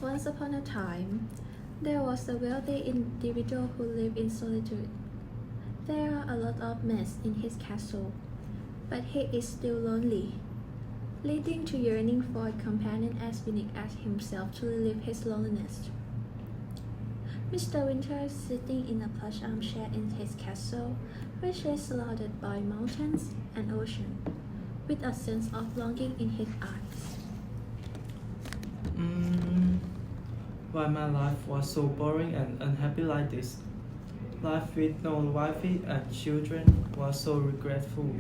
Once upon a time, there was a wealthy individual who lived in solitude. There are a lot of mess in his castle, but he is still lonely, leading to yearning for a companion as unique as himself to relieve his loneliness. Mr. Winter is sitting in a plush armchair in his castle, which is surrounded by mountains and ocean, with a sense of longing in his eyes. Mm, why my life was so boring and unhappy like this? Life with no wife and children was so regretful.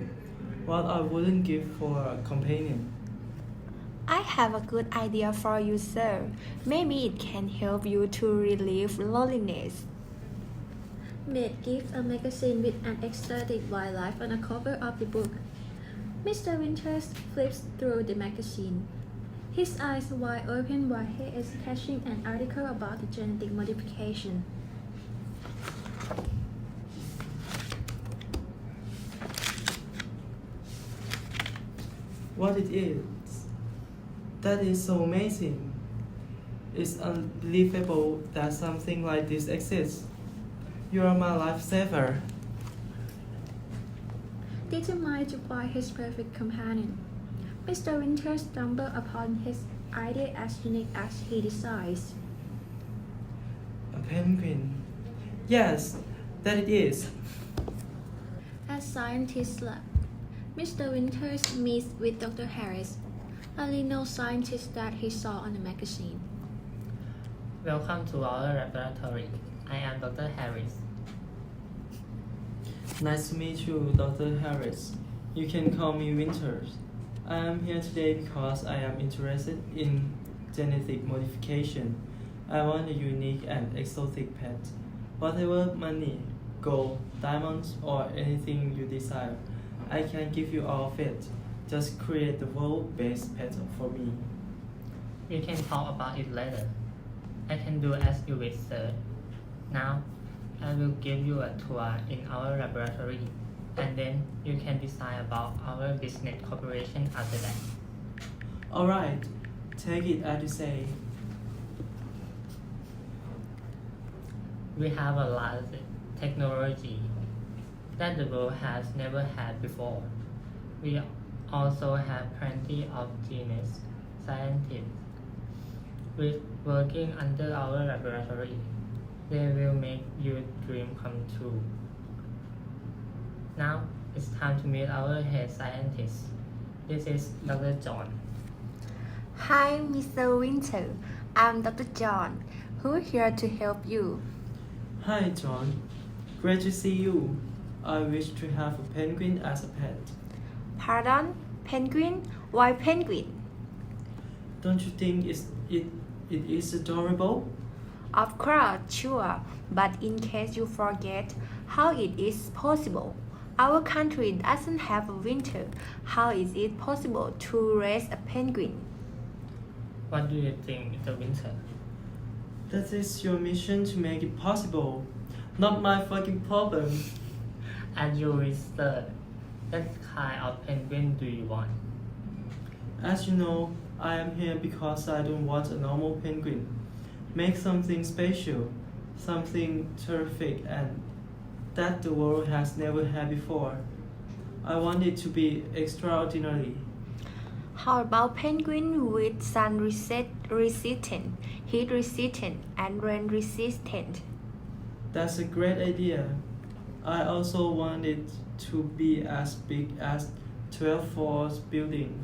What I wouldn't give for a companion. I have a good idea for you, sir. Maybe it can help you to relieve loneliness. Maid gives a magazine with an ecstatic wildlife on the cover of the book. Mr. Winters flips through the magazine, his eyes wide open while he is catching an article about the genetic modification. What it is? That is so amazing. It's unbelievable that something like this exists. You are my lifesaver. Determined to find his perfect companion, Mr. Winters stumbled upon his idea as unique as he decides. A penguin. Yes, that it is. As scientists lab, Mr. Winters meets with Dr. Harris, a Lino scientist that he saw on the magazine. Welcome to our laboratory. I am Dr. Harris. Nice to meet you, Dr. Harris. You can call me Winters. I am here today because I am interested in genetic modification. I want a unique and exotic pet. Whatever money, gold, diamonds, or anything you desire, I can give you all of it. Just create the world's best pet for me. We can talk about it later. I can do as you wish, sir. Now, I will give you a tour in our laboratory, and then you can decide about our business cooperation after that. Alright, take it as you say. We have a lot of technology that the world has never had before. We also have plenty of genius scientists working under our laboratory. They will make your dream come true. Now it's time to meet our head scientist. This is Dr. John. Hi, Mr. Winter. I'm Dr. John, who's here to help you. Hi, John. Great to see you. I wish to have a penguin as a pet. Pardon? Penguin? Why penguin? Don't you think it is adorable? Of course, sure. But in case you forget how it is possible, our country doesn't have a winter. How is it possible to raise a penguin? What do you think, Mr. Winter? That is your mission to make it possible. Not my fucking problem. As you research, what kind of penguin do you want? As you know, I am here because I don't want a normal penguin. Make something special, something terrific, and that the world has never had before. I want it to be extraordinary. How about penguin with sun resistant, heat resistant, and rain resistant? That's a great idea. I also want it to be as big as 12 floors building,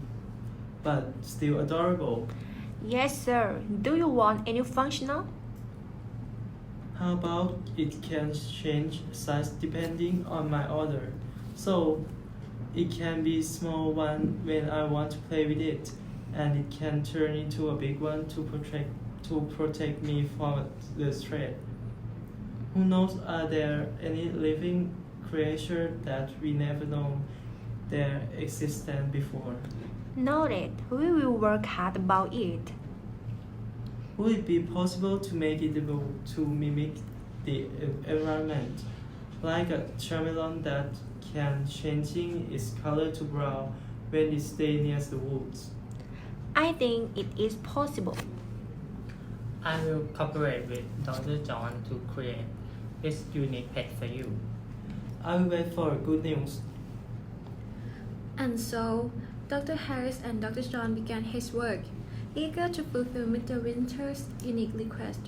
but still adorable. Yes, sir. Do you want any functional? How about it can change size depending on my order? So it can be small one when I want to play with it, and it can turn into a big one to protect me from the threat. Who knows, are there any living creature that we never known their existence before? Noted. We will work hard about it. Would it be possible to make it able to mimic the environment, like a chameleon that can changing its color to brown when it stays near the woods? I think it is possible. I will cooperate with Dr. John to create this unique pet for you. I will wait for good news. And so, Dr. Harris and Dr. John began his work, eager to fulfill Mr. Winter's unique request.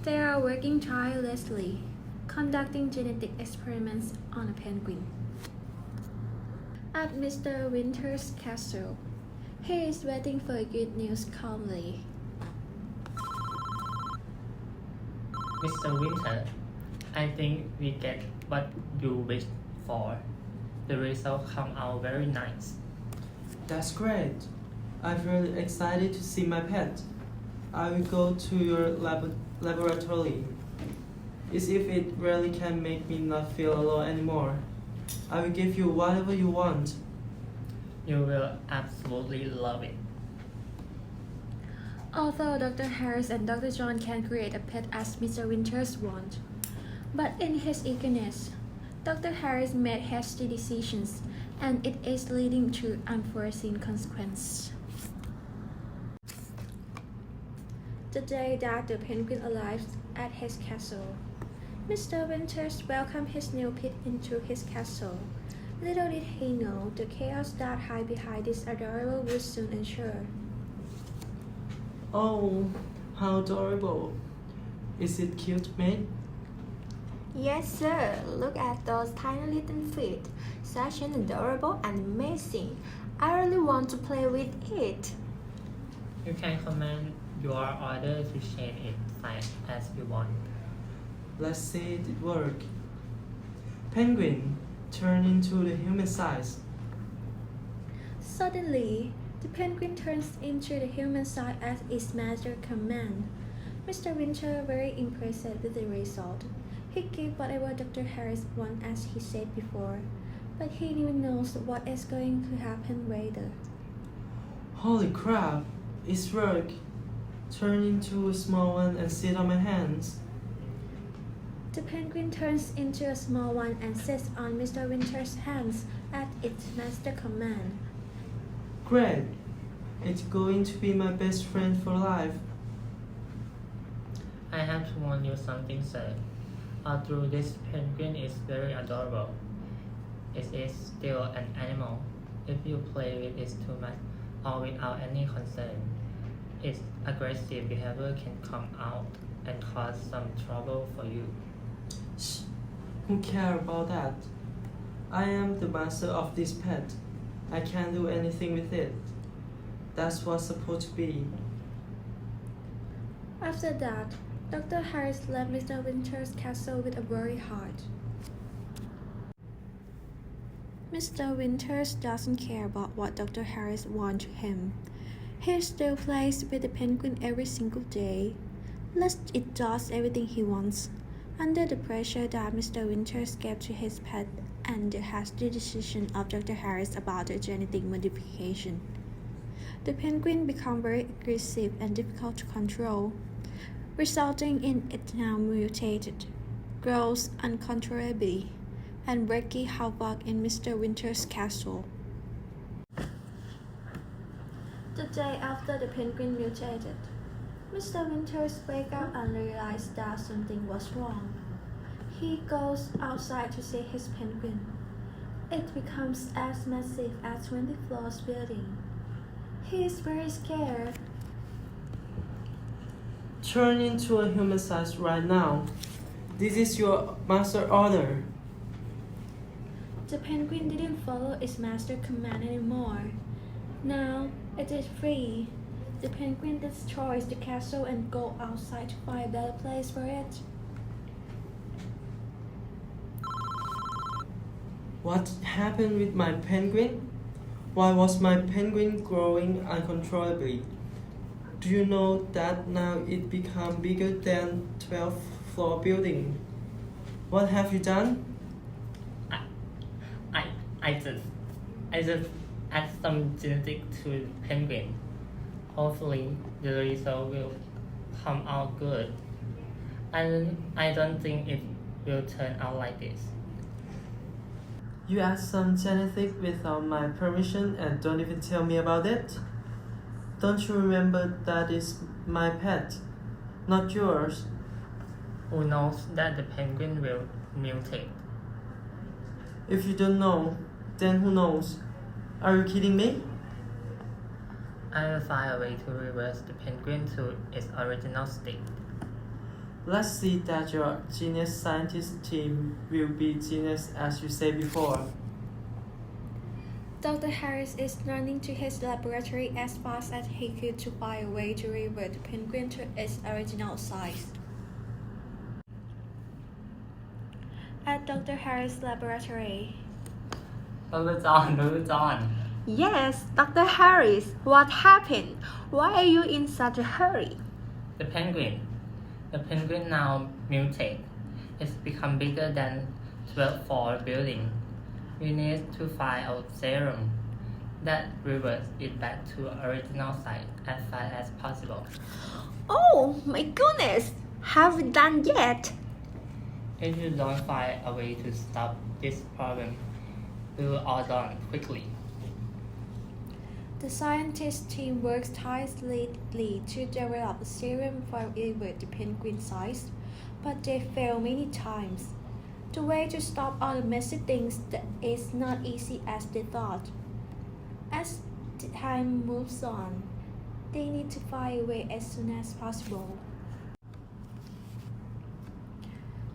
They are working tirelessly, conducting genetic experiments on a penguin. At Mr. Winter's castle, he is waiting for good news calmly. Mr. Winter, I think we get what you wished for. The result come out very nice. That's great. I'm really excited to see my pet. I will go to your laboratory. As if it really can make me not feel alone anymore. I will give you whatever you want. You will absolutely love it. Although Dr. Harris and Dr. John can create a pet as Mr. Winters want, but in his eagerness, Dr. Harris made hasty decisions, and it is leading to unforeseen consequences. The day that the penguin arrives at his castle, Mr. Winters welcomed his new pet into his castle. Little did he know the chaos that hid behind this adorable would soon ensure. Oh, how adorable. Is it cute, mate? Yes, sir. Look at those tiny little feet. Such an adorable and amazing. I really want to play with it. You can command your order to change its size as you want. Let's see it work. Penguin, turn into the human size. Suddenly, the penguin turns into the human side at its master command. Mr. Winter very impressed with the result. He gave whatever Dr. Harris wanted as he said before, but he never knows what is going to happen later. Holy crap, it's work. Turn into a small one and sit on my hands. The penguin turns into a small one and sits on Mr. Winter's hands at its master command. Great. It's going to be my best friend for life. I have to warn you something, sir. Although this penguin is very adorable, it is still an animal. If you play with it too much or without any concern, its aggressive behavior can come out and cause some trouble for you. Shh. Who cares about that? I am the master of this pet. I can't do anything with it. That's what's supposed to be. After that, Dr. Harris left Mr. Winter's castle with a worried heart. Mr. Winters doesn't care about what Dr. Harris wants him. He still plays with the penguin every single day. Lest it does everything he wants, under the pressure that Mr. Winters gave to his pet and the hasty decision of Dr. Harris about the genetic modification. The penguin becomes very aggressive and difficult to control, resulting in it now mutated, grows uncontrollably, and wreaking havoc in Mr. Winter's castle. The day after the penguin mutated, Mr. Winters wakes up and realizes that something was wrong. He goes outside to see his penguin. It becomes as massive as 20 floors building. He is very scared. Turn into a human size right now. This is your master order. The penguin didn't follow its master command anymore. Now it is free. The penguin destroys the castle and goes outside to find a better place for it. What happened with my penguin? Why was my penguin growing uncontrollably? Do you know that now it become bigger than 12th floor building? What have you done? I just add some genetic to penguin. Hopefully the result will come out good. I don't think it will turn out like this. You add some genetic without my permission and don't even tell me about it? Don't you remember that is my pet? not yours. Who knows that the penguin will mutate? If you don't know, then who knows? Are you kidding me? I will find a way to reverse the penguin to its original state. Let's see that your genius scientist team will be genius as you said before. Dr. Harris is running to his laboratory as fast as he could to find a way to revert the penguin to its original size. At Dr. Harris' laboratory, Move on. Yes, Dr. Harris, what happened? Why are you in such a hurry? The penguin now mutate. It's become bigger than 12 floor building. We need to find a serum that reverts it back to original size as fast as possible. Oh my goodness! Have we done yet? If you don't find a way to stop this problem, we will all die quickly. the scientist team works tirelessly to develop a serum for revert the penguin size, but they fail many times. The way to stop all the messy things is not easy as they thought. As time moves on, they need to find a way as soon as possible.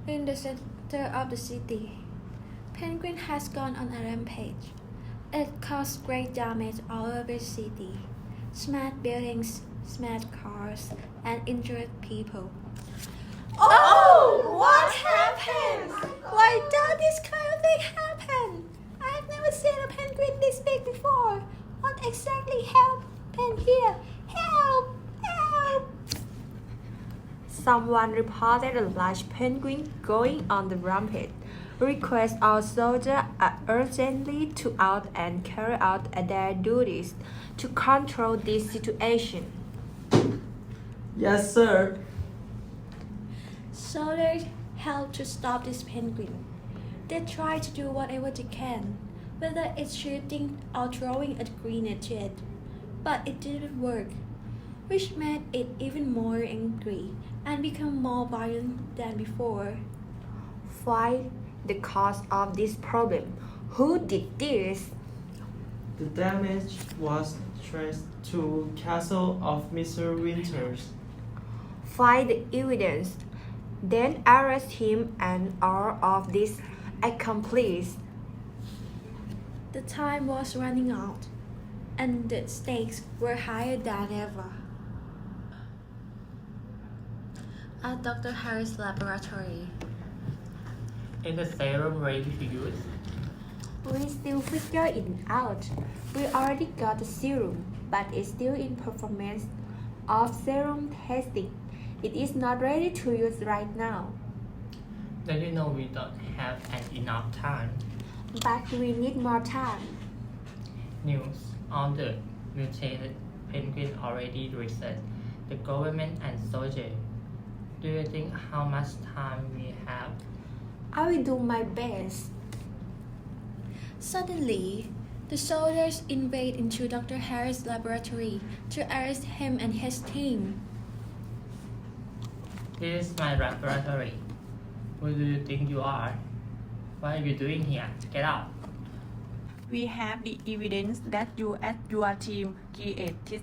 In the center of the city, Penguin has gone on a rampage. It caused great damage all over the city, smashed buildings, smashed cars, and injured people. Oh, what happened? Why does this kind of thing happen? I've never seen a penguin this big before. What exactly happened here? Help! Help! Someone reported a large penguin going on the rampage. Request all soldiers are urgently to out and carry out their duties to control this situation. Yes, sir. Soldiers help to stop this penguin. They try to do whatever they can, whether it's shooting or throwing a grenade to it. But it didn't work, which made it even more angry and become more violent than before. Find the cause of this problem. Who did this? The damage was traced to Castle of Mr. Winters. Find the evidence. Then arrest him and all of these accomplices. The time was running out, and the stakes were higher than ever. At Dr. Harris' laboratory, Is the serum ready to use? We still figure it out. We already got the serum, but it's still in performance of serum testing. It is not ready to use right now, Then you know we don't have enough time. but we need more time. News on the mutated penguin already researched the government and soldiers. Do you think how much time we have? I will do my best. suddenly, the soldiers invade into Dr. Harris' laboratory to arrest him and his team. This is my laboratory. Who do you think you are? What are you doing here? Get out. We have the evidence that you and your team created this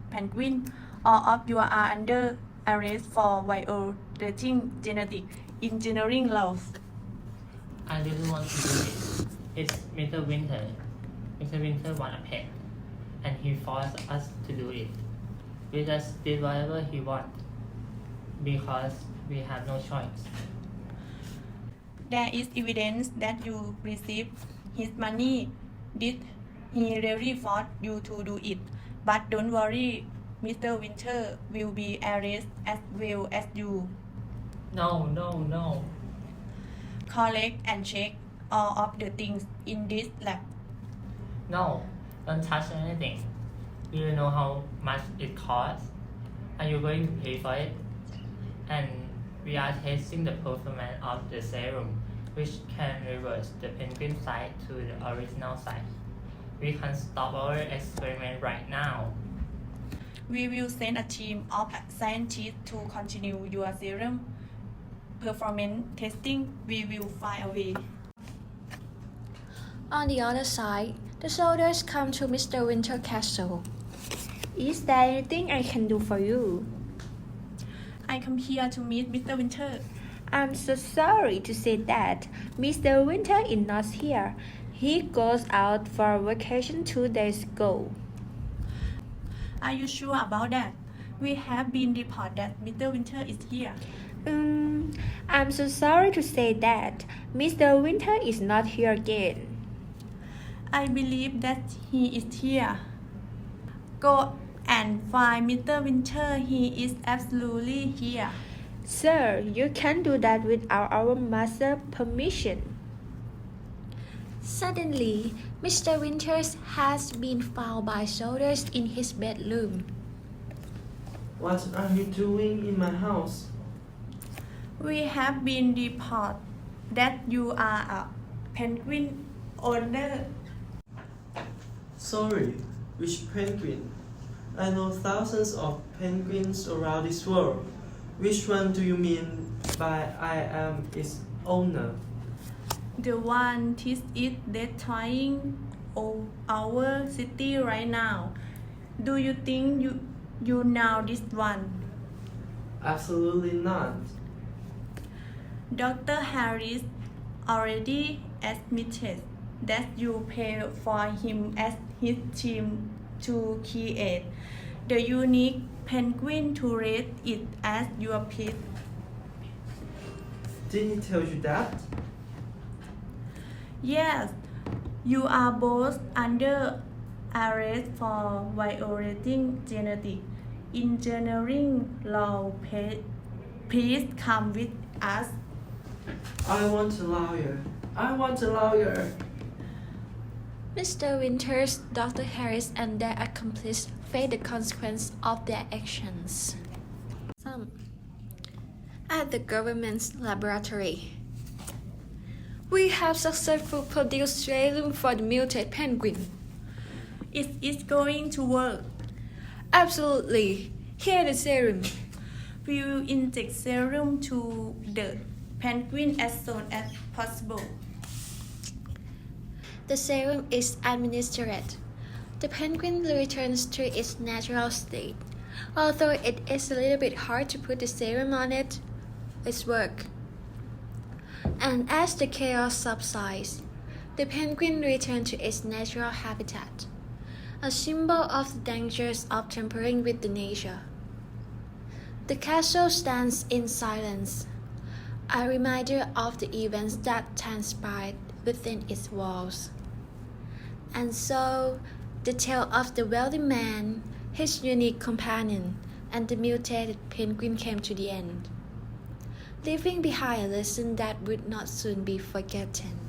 penguin. All of you are under arrest for violating genetic engineering laws. I didn't want to do it. It's Mr. Winter. Mr. Winter want a pet, and he forced us to do it. We just did whatever he want because we have no choice. There is evidence that you received his money. Did he really force you to do it? But don't worry, Mr. Winter will be arrested as well as you. No. Collect and check all of the things in this lab. No, don't touch anything. Do you know how much it costs? Are you going to pay for it? And we are testing the performance of the serum, which can reverse the penguin size to the original size. We can stop our experiment right now. We will send a team of scientists to continue your serum performance testing. We will find a way. On the other side, the soldiers come to Mr. Winter Castle. Is there anything I can do for you? I come here to meet Mr. Winter. I'm so sorry to say that Mr. Winter is not here. He goes out for vacation 2 days ago. Are you sure about that? We have been reported that Mr. Winter is here. I'm so sorry to say that Mr. Winter is not here again. I believe that he is here. Go and find Mr. Winter. He is absolutely here. Sir, you can do that without our master's permission. Suddenly, Mr. Winters has been found by soldiers in his bedroom. What are you doing in my house? We have been reported that you are a penguin owner. Sorry, which penguin? I know thousands of penguins around this world. Which one do you mean by I am its owner? The one that is destroying our city right now. Do you think you know this one? Absolutely not. Dr. Harris already admitted that you pay for him as his team to create the unique penguin to raise it as your pet. Did he tell you that? Yes, you are both under arrest for violating genetic engineering law. Please come with us. I want a lawyer. I want a lawyer. Mr. Winters, Dr. Harris, and their accomplice face the consequence of their actions. At the government's laboratory, we have successfully produced serum for the mutated penguin. It is going to work. Absolutely. Here the serum. We will inject serum to the penguin as soon as possible. The serum is administered. The penguin returns to its natural state. Although it is a little bit hard to put the serum on it, it's work. And as the chaos subsides, the penguin returns to its natural habitat, a symbol of the dangers of tampering with the nature. The castle stands in silence, a reminder of the events that transpired within its walls. And so, the tale of the wealthy man, his unique companion, and the mutated penguin came to the end, leaving behind a lesson that would not soon be forgotten.